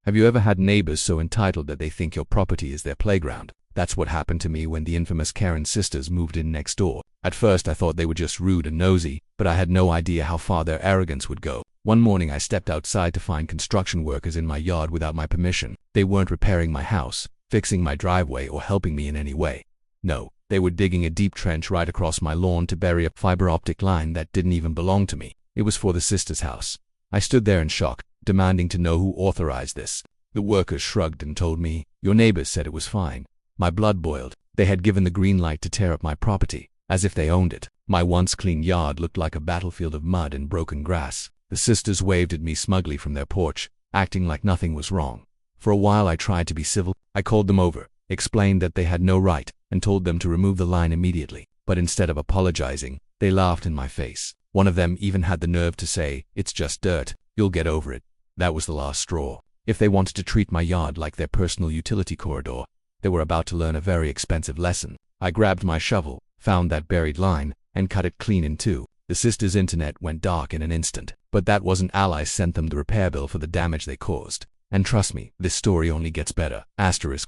Have you ever had neighbors so entitled that they think your property is their playground? That's what happened to me when the infamous Karen sisters moved in next door. At first I thought they were just rude and nosy, but I had no idea how far their arrogance would go. One morning I stepped outside to find construction workers in my yard without my permission. They weren't repairing my house, fixing my driveway, or helping me in any way. No, they were digging a deep trench right across my lawn to bury a fiber optic line that didn't even belong to me. It was for the sisters' house. I stood there in shock, demanding to know who authorized this. The workers shrugged and told me, "Your neighbors said it was fine." My blood boiled. They had given the green light to tear up my property, as if they owned it. My once clean yard looked like a battlefield of mud and broken grass. The sisters waved at me smugly from their porch, acting like nothing was wrong. For a while I tried to be civil. I called them over, explained that they had no right, and told them to remove the line immediately. But instead of apologizing, they laughed in my face. One of them even had the nerve to say, "It's just dirt. You'll get over it." That was the last straw. If they wanted to treat my yard like their personal utility corridor, they were about to learn a very expensive lesson. I grabbed my shovel, found that buried line, and cut it clean in two. The sisters' internet went dark in an instant. But that wasn't all. I sent them the repair bill for the damage they caused. And trust me, this story only gets better.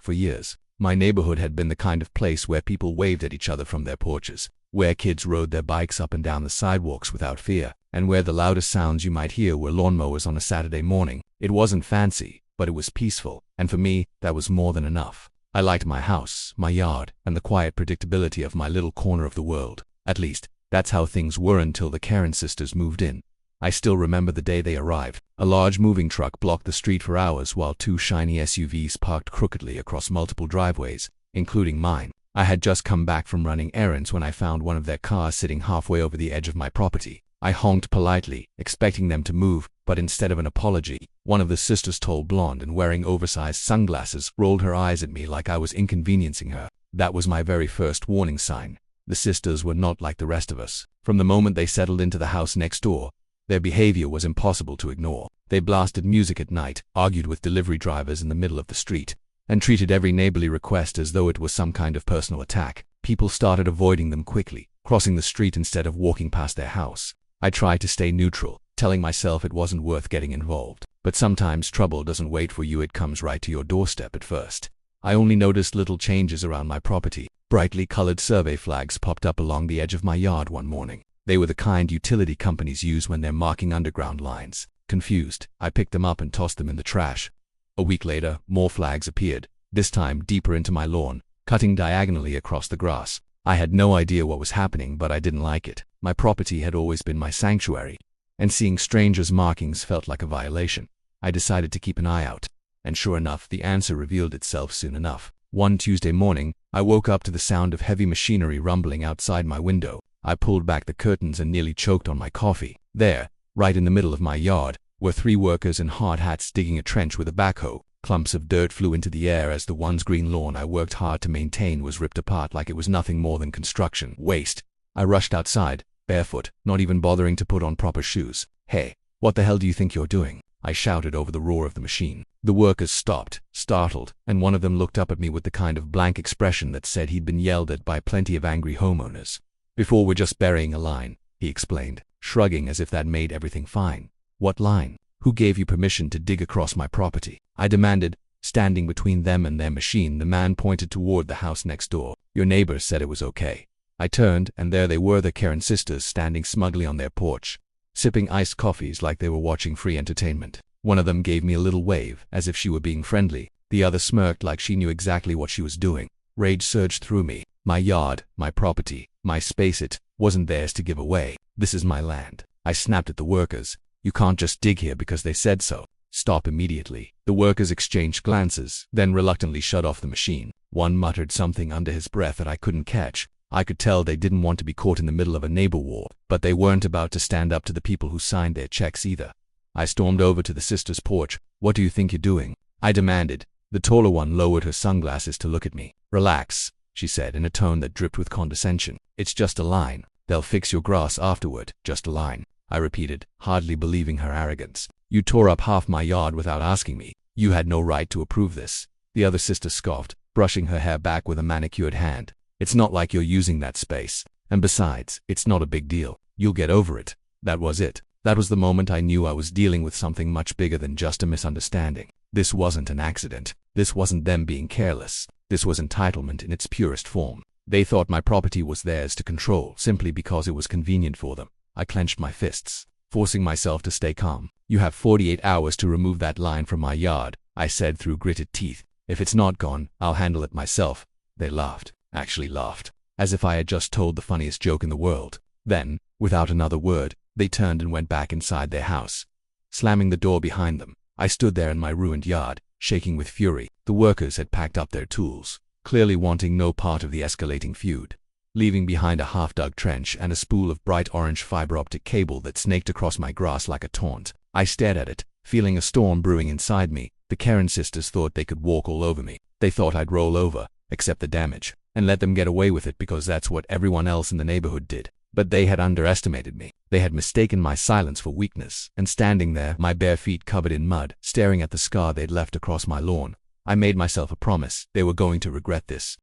For years, my neighborhood had been the kind of place where people waved at each other from their porches, where kids rode their bikes up and down the sidewalks without fear, and where the loudest sounds you might hear were lawnmowers on a Saturday morning. It wasn't fancy, but it was peaceful, and for me, that was more than enough. I liked my house, my yard, and the quiet predictability of my little corner of the world. At least, that's how things were until the Karen sisters moved in. I still remember the day they arrived. A large moving truck blocked the street for hours while two shiny SUVs parked crookedly across multiple driveways, including mine. I had just come back from running errands when I found one of their cars sitting halfway over the edge of my property. I honked politely, expecting them to move, but instead of an apology, one of the sisters, tall, blonde, and wearing oversized sunglasses, rolled her eyes at me like I was inconveniencing her. That was my very first warning sign. The sisters were not like the rest of us. From the moment they settled into the house next door, their behavior was impossible to ignore. They blasted music at night, argued with delivery drivers in the middle of the street, and treated every neighborly request as though it was some kind of personal attack. People started avoiding them quickly, crossing the street instead of walking past their house. I tried to stay neutral, telling myself it wasn't worth getting involved. But sometimes trouble doesn't wait for you, it comes right to your doorstep. At first, I only noticed little changes around my property. Brightly colored survey flags popped up along the edge of my yard one morning. They were the kind utility companies use when they're marking underground lines. Confused, I picked them up and tossed them in the trash. A week later, more flags appeared, this time deeper into my lawn, cutting diagonally across the grass. I had no idea what was happening, but I didn't like it. My property had always been my sanctuary, and seeing strangers' markings felt like a violation. I decided to keep an eye out, and sure enough, the answer revealed itself soon enough. One Tuesday morning, I woke up to the sound of heavy machinery rumbling outside my window. I pulled back the curtains and nearly choked on my coffee. There, right in the middle of my yard, were three workers in hard hats digging a trench with a backhoe. Clumps of dirt flew into the air as the once green lawn I worked hard to maintain was ripped apart like it was nothing more than construction waste. I rushed outside, barefoot, not even bothering to put on proper shoes. "Hey, what the hell do you think you're doing?" I shouted over the roar of the machine. The workers stopped, startled, and one of them looked up at me with the kind of blank expression that said he'd been yelled at by plenty of angry homeowners. "Before, we're just burying a line," he explained, shrugging as if that made everything fine. "What line? Who gave you permission to dig across my property?" I demanded, standing between them and their machine. The man pointed toward the house next door. "Your neighbors said it was okay." I turned, and there they were, the Karen sisters, standing smugly on their porch, sipping iced coffees like they were watching free entertainment. One of them gave me a little wave, as if she were being friendly. The other smirked like she knew exactly what she was doing. Rage surged through me. My yard, my property, my space, it wasn't theirs to give away. "This is my land." I snapped at the workers. "You can't just dig here because they said so. Stop immediately." The workers exchanged glances, then reluctantly shut off the machine. One muttered something under his breath that I couldn't catch. I could tell they didn't want to be caught in the middle of a neighbor war, but they weren't about to stand up to the people who signed their checks either. I stormed over to the sisters' porch. "What do you think you're doing?" I demanded. The taller one lowered her sunglasses to look at me. "Relax," she said in a tone that dripped with condescension. "It's just a line. They'll fix your grass afterward. Just a line," I repeated, hardly believing her arrogance. "You tore up half my yard without asking me. You had no right to approve this." The other sister scoffed, brushing her hair back with a manicured hand. "It's not like you're using that space. And besides, it's not a big deal. You'll get over it." That was it. That was the moment I knew I was dealing with something much bigger than just a misunderstanding. This wasn't an accident. This wasn't them being careless. This was entitlement in its purest form. They thought my property was theirs to control simply because it was convenient for them. I clenched my fists, forcing myself to stay calm. "You have 48 hours to remove that line from my yard," I said through gritted teeth. "If it's not gone, I'll handle it myself." They laughed, actually laughed, as if I had just told the funniest joke in the world. Then, without another word, they turned and went back inside their house, slamming the door behind them. I stood there in my ruined yard, shaking with fury. The workers had packed up their tools, clearly wanting no part of the escalating feud, leaving behind a half-dug trench and a spool of bright orange fiber optic cable that snaked across my grass like a taunt. I stared at it, feeling a storm brewing inside me. The Karen sisters thought they could walk all over me. They thought I'd roll over, accept the damage, and let them get away with it because that's what everyone else in the neighborhood did. But they had underestimated me. They had mistaken my silence for weakness, and standing there, my bare feet covered in mud, staring at the scar they'd left across my lawn, I made myself a promise. They were going to regret this.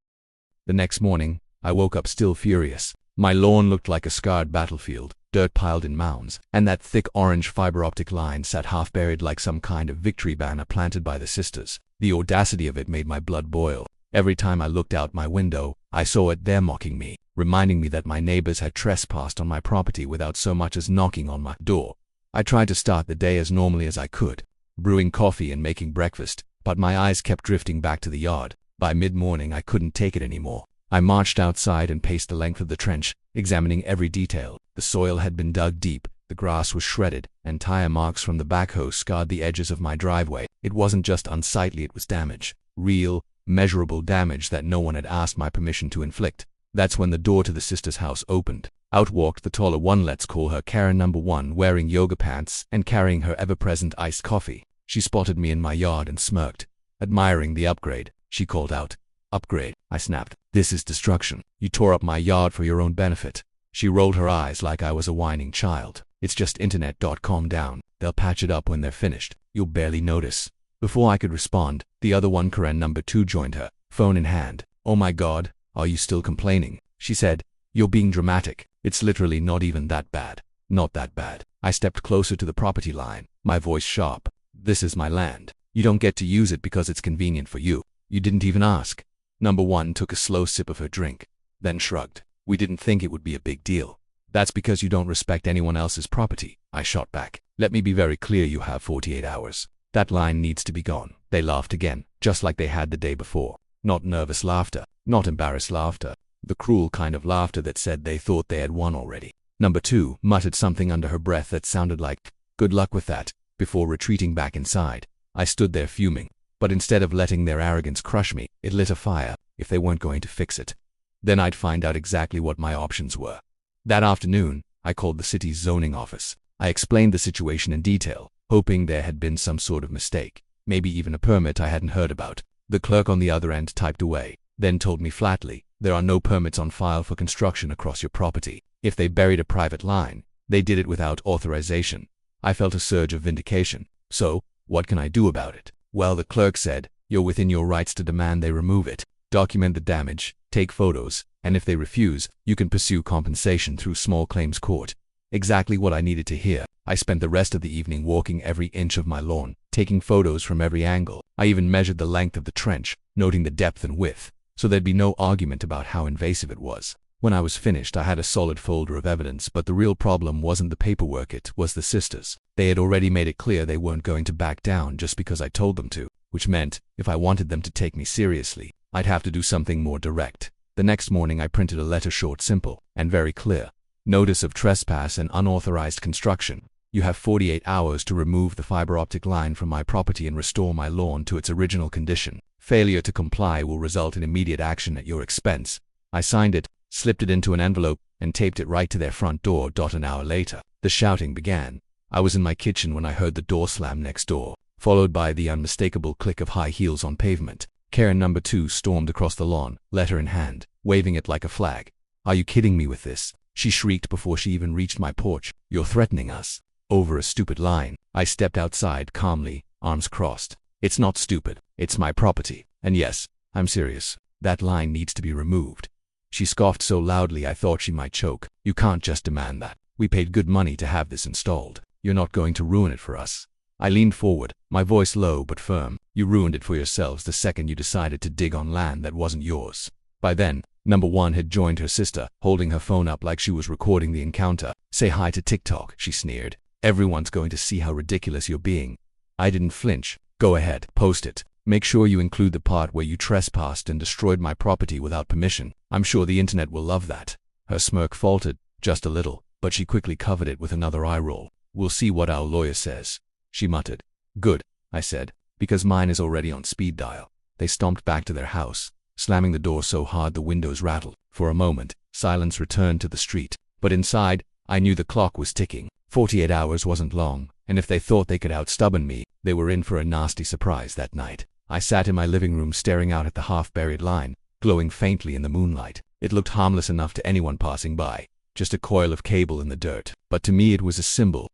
The next morning, I woke up still furious. My lawn looked like a scarred battlefield, dirt piled in mounds, and that thick orange fiber optic line sat half buried like some kind of victory banner planted by the sisters. The audacity of it made my blood boil. Every time I looked out my window, I saw it there mocking me, reminding me that my neighbors had trespassed on my property without so much as knocking on my door. I tried to start the day as normally as I could, brewing coffee and making breakfast, but my eyes kept drifting back to the yard. By mid-morning, I couldn't take it anymore. I marched outside and paced the length of the trench, examining every detail. The soil had been dug deep, the grass was shredded, and tire marks from the backhoe scarred the edges of my driveway. It wasn't just unsightly, it was damage. Real, measurable damage that no one had asked my permission to inflict. That's when the door to the sister's house opened. Out walked the taller one, let's call her Karen number 1, wearing yoga pants and carrying her ever-present iced coffee. She spotted me in my yard and smirked, admiring the upgrade. She called out, "Upgrade," I snapped. "This is destruction. You tore up my yard for your own benefit." She rolled her eyes like I was a whining child. "It's just internet. Calm down. They'll patch it up when they're finished. You'll barely notice." Before I could respond, the other one, Karen number 2, joined her, phone in hand. "Oh my God, are you still complaining?" she said. "You're being dramatic. It's literally not even that bad." "Not that bad." I stepped closer to the property line, my voice sharp. "This is my land. You don't get to use it because it's convenient for you. You didn't even ask." Number 1 took a slow sip of her drink, then shrugged. "We didn't think it would be a big deal." "That's because you don't respect anyone else's property," I shot back. "Let me be very clear, you have 48 hours. That line needs to be gone." They laughed again, just like they had the day before. Not nervous laughter, not embarrassed laughter, the cruel kind of laughter that said they thought they had won already. Number 2 muttered something under her breath that sounded like, "Good luck with that," before retreating back inside. I stood there fuming, but instead of letting their arrogance crush me, it lit a fire. If they weren't going to fix it, then I'd find out exactly what my options were. That afternoon, I called the city's zoning office. I explained the situation in detail, hoping there had been some sort of mistake, maybe even a permit I hadn't heard about. The clerk on the other end typed away, then told me flatly, "There are no permits on file for construction across your property. If they buried a private line, they did it without authorization." I felt a surge of vindication. "So, what can I do about it?" "Well," the clerk said, "you're within your rights to demand they remove it. Document the damage, take photos, and if they refuse, you can pursue compensation through small claims court." Exactly what I needed to hear. I spent the rest of the evening walking every inch of my lawn, taking photos from every angle. I even measured the length of the trench, noting the depth and width, so there'd be no argument about how invasive it was. When I was finished, I had a solid folder of evidence, but the real problem wasn't the paperwork, it was the sisters. They had already made it clear they weren't going to back down just because I told them to, which meant, if I wanted them to take me seriously, I'd have to do something more direct. The next morning I printed a letter, short, simple, and very clear. "Notice of trespass and unauthorized construction. You have 48 hours to remove the fiber optic line from my property and restore my lawn to its original condition. Failure to comply will result in immediate action at your expense." I signed it, slipped it into an envelope, and taped it right to their front door. An hour later, the shouting began. I was in my kitchen when I heard the door slam next door, followed by the unmistakable click of high heels on pavement. Karen number 2 stormed across the lawn, letter in hand, waving it like a flag. "Are you kidding me with this?" she shrieked before she even reached my porch. "You're threatening us over a stupid line." I stepped outside calmly, arms crossed. "It's not stupid. It's my property. And yes, I'm serious. That line needs to be removed." She scoffed so loudly I thought she might choke. "You can't just demand that. We paid good money to have this installed. You're not going to ruin it for us." I leaned forward, my voice low but firm. You ruined it for yourselves the second you decided to dig on land that wasn't yours. By then, number one had joined her sister, holding her phone up like she was recording the encounter. Say hi to TikTok, she sneered. Everyone's going to see how ridiculous you're being. I didn't flinch. Go ahead, post it. Make sure you include the part where you trespassed and destroyed my property without permission. I'm sure the internet will love that. Her smirk faltered, just a little, but she quickly covered it with another eye roll. We'll see what our lawyer says, she muttered. Good, I said, because mine is already on speed dial. They stomped back to their house, slamming the door so hard the windows rattled. For a moment, silence returned to the street. But inside, I knew the clock was ticking. 48 hours wasn't long, and if they thought they could out-stubborn me, they were in for a nasty surprise that night. I sat in my living room staring out at the half-buried line, glowing faintly in the moonlight. It looked harmless enough to anyone passing by, just a coil of cable in the dirt. But to me it was a symbol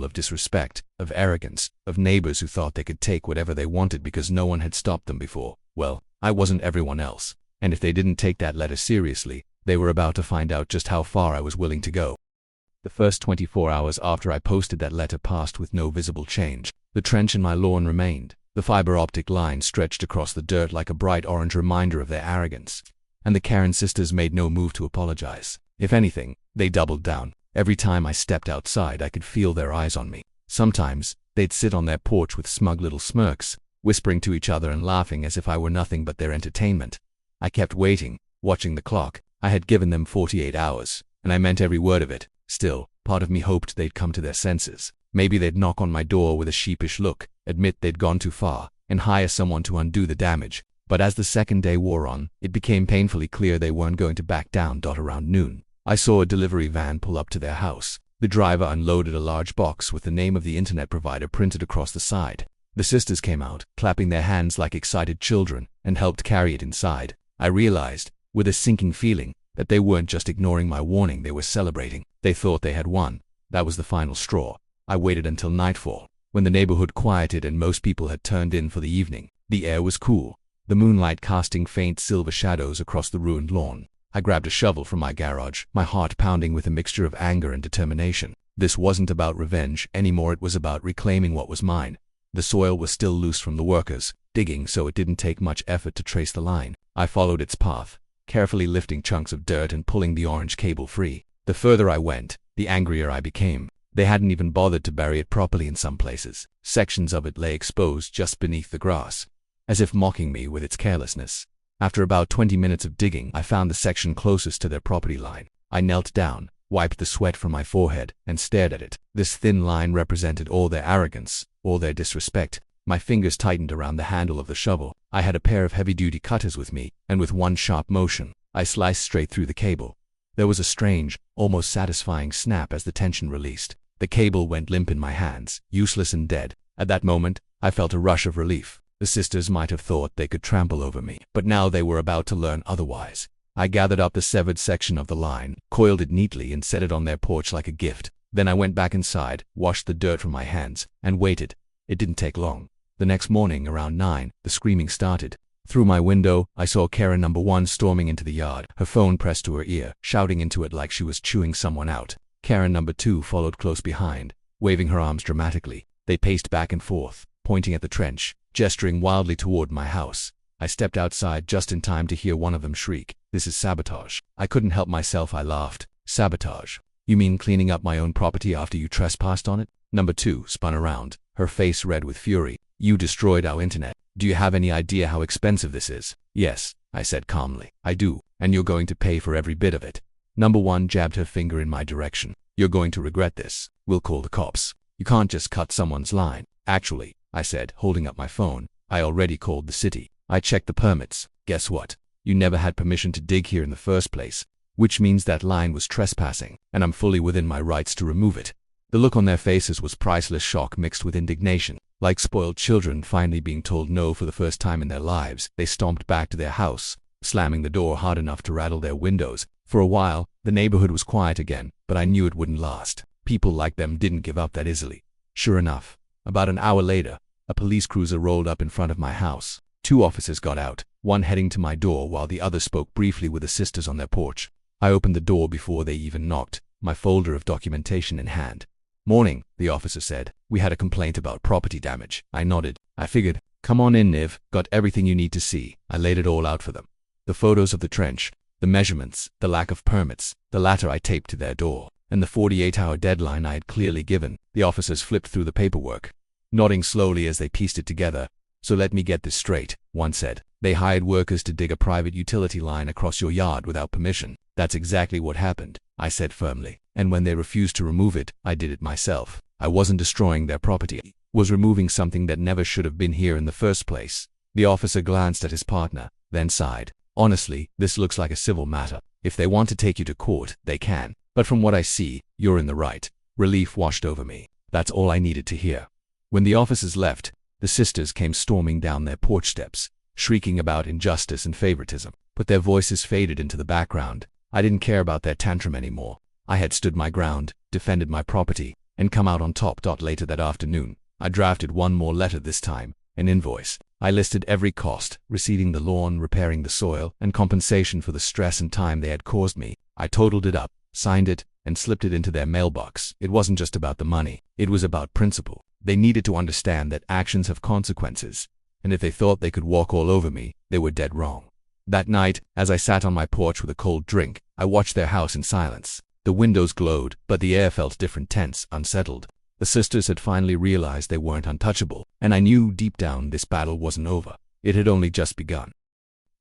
of disrespect, of arrogance, of neighbors who thought they could take whatever they wanted because no one had stopped them before. Well, I wasn't everyone else, and if they didn't take that letter seriously, they were about to find out just how far I was willing to go. The first 24 hours after I posted that letter passed with no visible change. The trench in my lawn remained. The fiber optic line stretched across the dirt like a bright orange reminder of their arrogance. And the Karen sisters made no move to apologize. If anything, they doubled down. Every time I stepped outside, I could feel their eyes on me. Sometimes, they'd sit on their porch with smug little smirks, whispering to each other and laughing as if I were nothing but their entertainment. I kept waiting, watching the clock. I had given them 48 hours, and I meant every word of it. Still, part of me hoped they'd come to their senses. Maybe they'd knock on my door with a sheepish look, admit they'd gone too far, and hire someone to undo the damage. But as the second day wore on, it became painfully clear they weren't going to back down. Around noon, I saw a delivery van pull up to their house. The driver unloaded a large box with the name of the internet provider printed across the side. The sisters came out, clapping their hands like excited children, and helped carry it inside. I realized, with a sinking feeling, that they weren't just ignoring my warning, they were celebrating. They thought they had won. That was the final straw. I waited until nightfall, when the neighborhood quieted and most people had turned in for the evening. The air was cool, the moonlight casting faint silver shadows across the ruined lawn. I grabbed a shovel from my garage, my heart pounding with a mixture of anger and determination. This wasn't about revenge anymore, it was about reclaiming what was mine. The soil was still loose from the workers, digging so it didn't take much effort to trace the line. I followed its path, carefully lifting chunks of dirt and pulling the orange cable free. The further I went, the angrier I became. They hadn't even bothered to bury it properly in some places. Sections of it lay exposed just beneath the grass, as if mocking me with its carelessness. After about 20 minutes of digging, I found the section closest to their property line. I knelt down, wiped the sweat from my forehead, and stared at it. This thin line represented all their arrogance, all their disrespect. My fingers tightened around the handle of the shovel. I had a pair of heavy-duty cutters with me, and with one sharp motion, I sliced straight through the cable. There was a strange, almost satisfying snap as the tension released. The cable went limp in my hands, useless and dead. At that moment, I felt a rush of relief. The sisters might have thought they could trample over me, but now they were about to learn otherwise. I gathered up the severed section of the line, coiled it neatly and set it on their porch like a gift. Then I went back inside, washed the dirt from my hands, and waited. It didn't take long. The next morning, around 9, the screaming started. Through my window, I saw Karen number 1 storming into the yard, her phone pressed to her ear, shouting into it like she was chewing someone out. Karen number 2 followed close behind, waving her arms dramatically. They paced back and forth, pointing at the trench, gesturing wildly toward my house. I stepped outside just in time to hear one of them shriek, "This is sabotage." I couldn't help myself, I laughed. "Sabotage? You mean cleaning up my own property after you trespassed on it?" Number 2 spun around, her face red with fury. "You destroyed our internet. Do you have any idea how expensive this is?" "Yes," I said calmly. "I do, and you're going to pay for every bit of it." Number 1 jabbed her finger in my direction. "You're going to regret this. We'll call the cops. You can't just cut someone's line." "Actually," I said, holding up my phone, "I already called the city. I checked the permits. Guess what? You never had permission to dig here in the first place, which means that line was trespassing, and I'm fully within my rights to remove it." The look on their faces was priceless shock mixed with indignation. Like spoiled children finally being told no for the first time in their lives, they stomped back to their house, slamming the door hard enough to rattle their windows. For a while, the neighborhood was quiet again, but I knew it wouldn't last. People like them didn't give up that easily. Sure enough, about an hour later, a police cruiser rolled up in front of my house. 2 officers got out, one heading to my door while the other spoke briefly with the sisters on their porch. I opened the door before they even knocked, my folder of documentation in hand. Morning, the officer said. We had a complaint about property damage. I nodded. I figured, come on in, Niv. Got everything you need to see. I laid it all out for them. The photos of the trench, the measurements, the lack of permits, the latter I taped to their door, and the 48-hour deadline I had clearly given. The officers flipped through the paperwork, nodding slowly as they pieced it together. So let me get this straight, one said. They hired workers to dig a private utility line across your yard without permission. That's exactly what happened, I said firmly. And when they refused to remove it, I did it myself. I wasn't destroying their property. I was removing something that never should have been here in the first place. The officer glanced at his partner, then sighed. Honestly, this looks like a civil matter. If they want to take you to court, they can. But from what I see, you're in the right. Relief washed over me. That's all I needed to hear. When the officers left, the sisters came storming down their porch steps, shrieking about injustice and favoritism. But their voices faded into the background. I didn't care about their tantrum anymore. I had stood my ground, defended my property, and come out on top. Later that afternoon, I drafted one more letter, this time, an invoice. I listed every cost, reseeding the lawn, repairing the soil, and compensation for the stress and time they had caused me. I totaled it up, signed it, and slipped it into their mailbox. It wasn't just about the money. It was about principle. They needed to understand that actions have consequences, and if they thought they could walk all over me, they were dead wrong. That night, as I sat on my porch with a cold drink, I watched their house in silence. The windows glowed, but the air felt different, tense, unsettled. The sisters had finally realized they weren't untouchable, and I knew deep down this battle wasn't over. It had only just begun.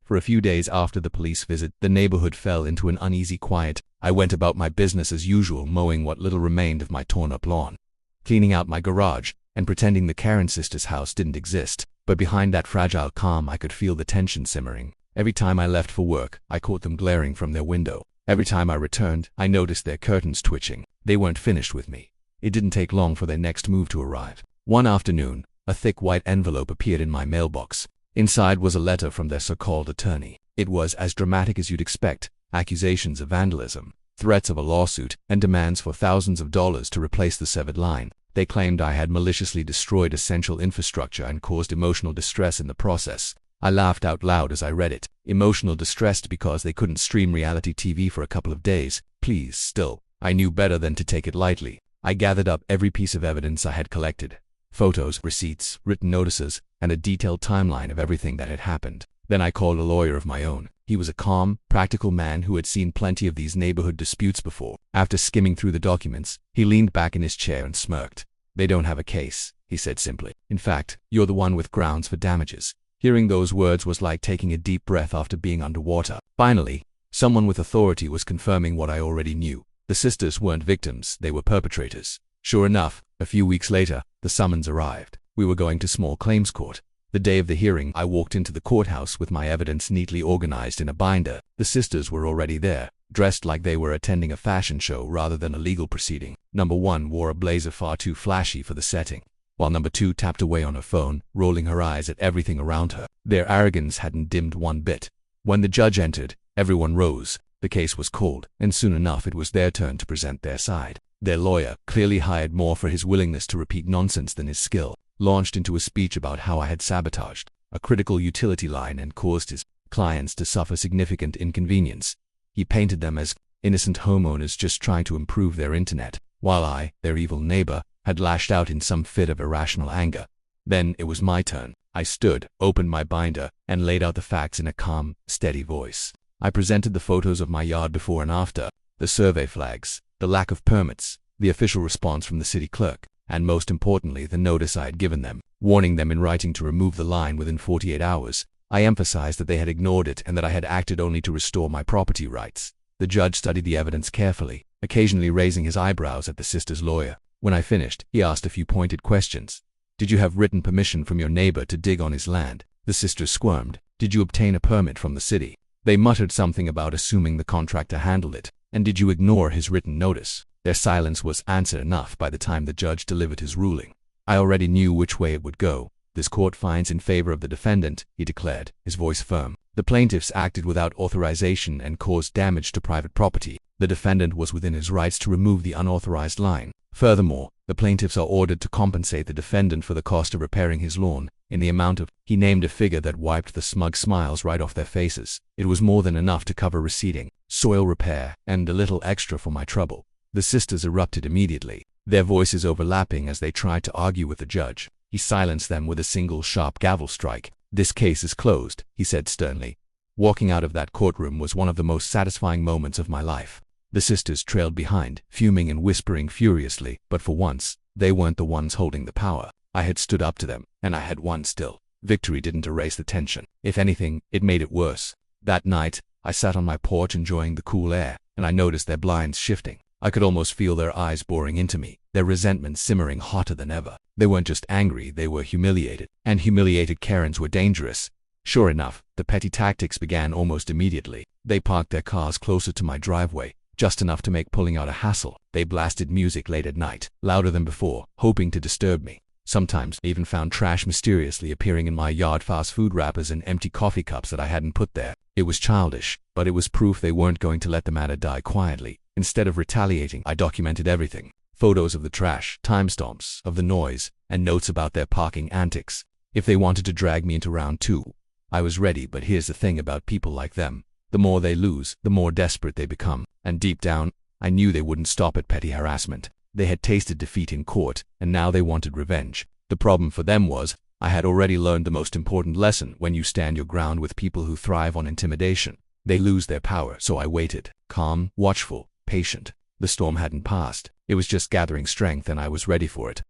For a few days after the police visit, the neighborhood fell into an uneasy quiet. I went about my business as usual, mowing what little remained of my torn-up lawn, cleaning out my garage, and pretending the Karen sisters' house didn't exist. But behind that fragile calm, I could feel the tension simmering. Every time I left for work, I caught them glaring from their window. Every time I returned, I noticed their curtains twitching. They weren't finished with me. It didn't take long for their next move to arrive. One afternoon, a thick white envelope appeared in my mailbox. Inside was a letter from their so-called attorney. It was as dramatic as you'd expect: accusations of vandalism, threats of a lawsuit, and demands for thousands of dollars to replace the severed line. They claimed I had maliciously destroyed essential infrastructure and caused emotional distress in the process. I laughed out loud as I read it. Emotional distress because they couldn't stream reality TV for a couple of days. Please, still. I knew better than to take it lightly. I gathered up every piece of evidence I had collected. Photos, receipts, written notices, and a detailed timeline of everything that had happened. Then I called a lawyer of my own. He was a calm, practical man who had seen plenty of these neighborhood disputes before. After skimming through the documents, he leaned back in his chair and smirked. They don't have a case, he said simply. In fact, you're the one with grounds for damages. Hearing those words was like taking a deep breath after being underwater. Finally, someone with authority was confirming what I already knew. The sisters weren't victims, they were perpetrators. Sure enough, a few weeks later, the summons arrived. We were going to small claims court. The day of the hearing, I walked into the courthouse with my evidence neatly organized in a binder. The sisters were already there, dressed like they were attending a fashion show rather than a legal proceeding. Number 1 wore a blazer far too flashy for the setting, while number 2 tapped away on her phone, rolling her eyes at everything around her. Their arrogance hadn't dimmed one bit. When the judge entered, everyone rose. The case was called, and soon enough it was their turn to present their side. Their lawyer, clearly hired more for his willingness to repeat nonsense than his skill, launched into a speech about how I had sabotaged a critical utility line and caused his clients to suffer significant inconvenience. He painted them as innocent homeowners just trying to improve their internet, while I, their evil neighbor, had lashed out in some fit of irrational anger. Then it was my turn. I stood, opened my binder, and laid out the facts in a calm, steady voice. I presented the photos of my yard before and after, the survey flags, the lack of permits, the official response from the city clerk, and most importantly, the notice I had given them, warning them in writing to remove the line within 48 hours. I emphasized that they had ignored it and that I had acted only to restore my property rights. The judge studied the evidence carefully, occasionally raising his eyebrows at the sister's lawyer. When I finished, he asked a few pointed questions. Did you have written permission from your neighbor to dig on his land? The sisters squirmed. Did you obtain a permit from the city? They muttered something about assuming the contractor handled it. And did you ignore his written notice? Their silence was answer enough by the time the judge delivered his ruling. I already knew which way it would go. This court finds in favor of the defendant, he declared, his voice firm. The plaintiffs acted without authorization and caused damage to private property. The defendant was within his rights to remove the unauthorized line. Furthermore, the plaintiffs are ordered to compensate the defendant for the cost of repairing his lawn, in the amount of— he named a figure that wiped the smug smiles right off their faces. It was more than enough to cover reseeding, soil repair, and a little extra for my trouble. The sisters erupted immediately. their voices overlapping as they tried to argue with the judge. He silenced them with a single sharp gavel strike. "This case is closed," he said sternly. Walking out of that courtroom was one of the most satisfying moments of my life. The sisters trailed behind, fuming and whispering furiously, but for once, they weren't the ones holding the power. I had stood up to them, and I had won still. Victory didn't erase the tension. If anything, it made it worse. That night, I sat on my porch enjoying the cool air, and I noticed their blinds shifting. I could almost feel their eyes boring into me, their resentment simmering hotter than ever. They weren't just angry, they were humiliated. And humiliated Karens were dangerous. Sure enough, the petty tactics began almost immediately. They parked their cars closer to my driveway, just enough to make pulling out a hassle. They blasted music late at night, louder than before, hoping to disturb me. Sometimes I even found trash mysteriously appearing in my yard, fast food wrappers and empty coffee cups that I hadn't put there. It was childish, but it was proof they weren't going to let the matter die quietly. Instead of retaliating, I documented everything. Photos of the trash, timestamps of the noise, and notes about their parking antics. If they wanted to drag me into round two, I was ready. But here's the thing about people like them. The more they lose, the more desperate they become. And deep down, I knew they wouldn't stop at petty harassment. They had tasted defeat in court, and now they wanted revenge. The problem for them was, I had already learned the most important lesson: when you stand your ground with people who thrive on intimidation, they lose their power. So I waited, calm, watchful, patient. The storm hadn't passed. It was just gathering strength, and I was ready for it.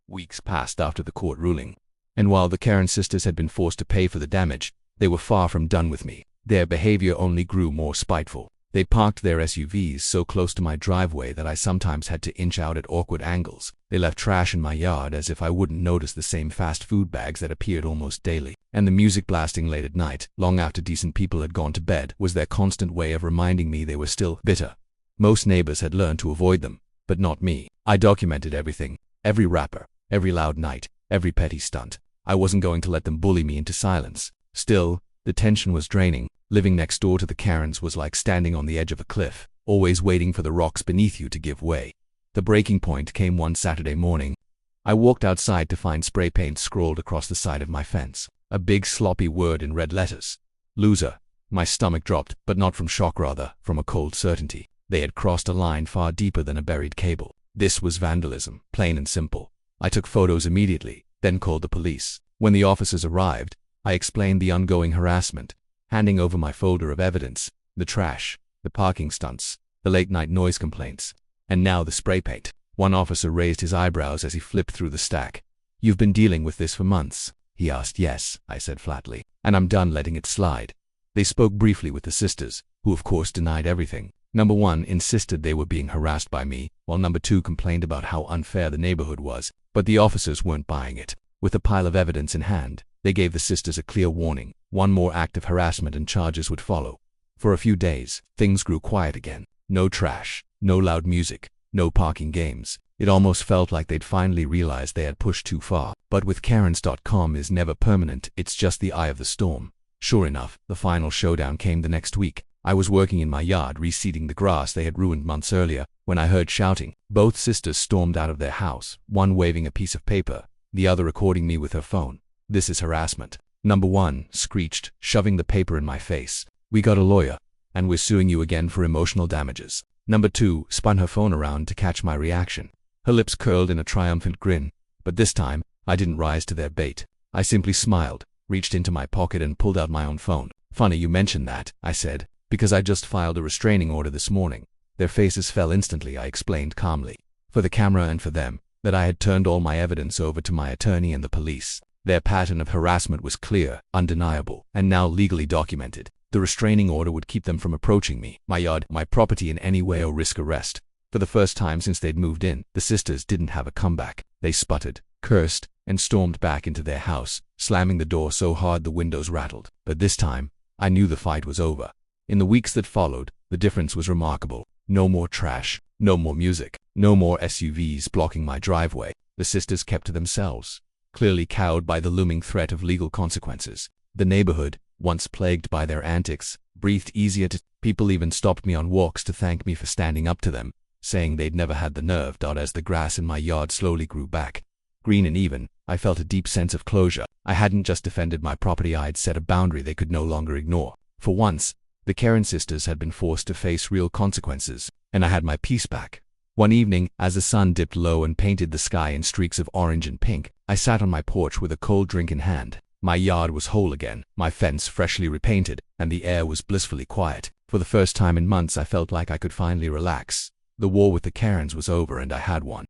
Weeks passed after the court ruling, and while the Karen sisters had been forced to pay for the damage, they were far from done with me. Their behavior only grew more spiteful. They parked their SUVs so close to my driveway that I sometimes had to inch out at awkward angles. They left trash in my yard as if I wouldn't notice the same fast food bags that appeared almost daily. And the music blasting late at night, long after decent people had gone to bed, was their constant way of reminding me they were still bitter. Most neighbors had learned to avoid them, but not me. I documented everything, every rapper, every loud night, every petty stunt. I wasn't going to let them bully me into silence. Still, the tension was draining. Living next door to the Karens was like standing on the edge of a cliff, always waiting for the rocks beneath you to give way. The breaking point came one Saturday morning. I walked outside to find spray paint scrawled across the side of my fence. A big sloppy word in red letters. Loser. My stomach dropped, but not from shock, rather, from a cold certainty. They had crossed a line far deeper than a buried cable. This was vandalism, plain and simple. I took photos immediately, then called the police. When the officers arrived, I explained the ongoing harassment, handing over my folder of evidence: the trash, the parking stunts, the late-night noise complaints, and now the spray paint. One officer raised his eyebrows as he flipped through the stack. "You've been dealing with this for months?" he asked. "Yes," I said flatly, "and I'm done letting it slide." They spoke briefly with the sisters, who of course denied everything. Number one insisted they were being harassed by me, while number two complained about how unfair the neighborhood was. But the officers weren't buying it. With a pile of evidence in hand, they gave the sisters a clear warning. One more act of harassment and charges would follow. For a few days, things grew quiet again. No trash, no loud music, no parking games. It almost felt like they'd finally realized they had pushed too far. But with Karens.com is never permanent, it's just the eye of the storm. Sure enough, the final showdown came the next week. I was working in my yard reseeding the grass they had ruined months earlier, when I heard shouting. Both sisters stormed out of their house, one waving a piece of paper, the other recording me with her phone. "This is harassment," number one screeched, shoving the paper in my face. "We got a lawyer, and we're suing you again for emotional damages." Number two spun her phone around to catch my reaction. Her lips curled in a triumphant grin, but this time, I didn't rise to their bait. I simply smiled, reached into my pocket and pulled out my own phone. "Funny you mentioned that," I said, "because I just filed a restraining order this morning." Their faces fell instantly. I explained calmly, for the camera and for them, that I had turned all my evidence over to my attorney and the police. Their pattern of harassment was clear, undeniable, and now legally documented. The restraining order would keep them from approaching me, my yard, my property in any way or risk arrest. For the first time since they'd moved in, the sisters didn't have a comeback. They sputtered, cursed, and stormed back into their house, slamming the door so hard the windows rattled. But this time, I knew the fight was over. In the weeks that followed, the difference was remarkable. No more trash, no more music, no more SUVs blocking my driveway. The sisters kept to themselves, clearly cowed by the looming threat of legal consequences. The neighborhood, once plagued by their antics, breathed easier. People even stopped me on walks to thank me for standing up to them, saying they'd never had the nerve. As the grass in my yard slowly grew back, green and even, I felt a deep sense of closure. I hadn't just defended my property, I'd set a boundary they could no longer ignore. For once, the Karen sisters had been forced to face real consequences, and I had my peace back. One evening, as the sun dipped low and painted the sky in streaks of orange and pink, I sat on my porch with a cold drink in hand. My yard was whole again, my fence freshly repainted, and the air was blissfully quiet. For the first time in months, I felt like I could finally relax. The war with the Karens was over and I had one.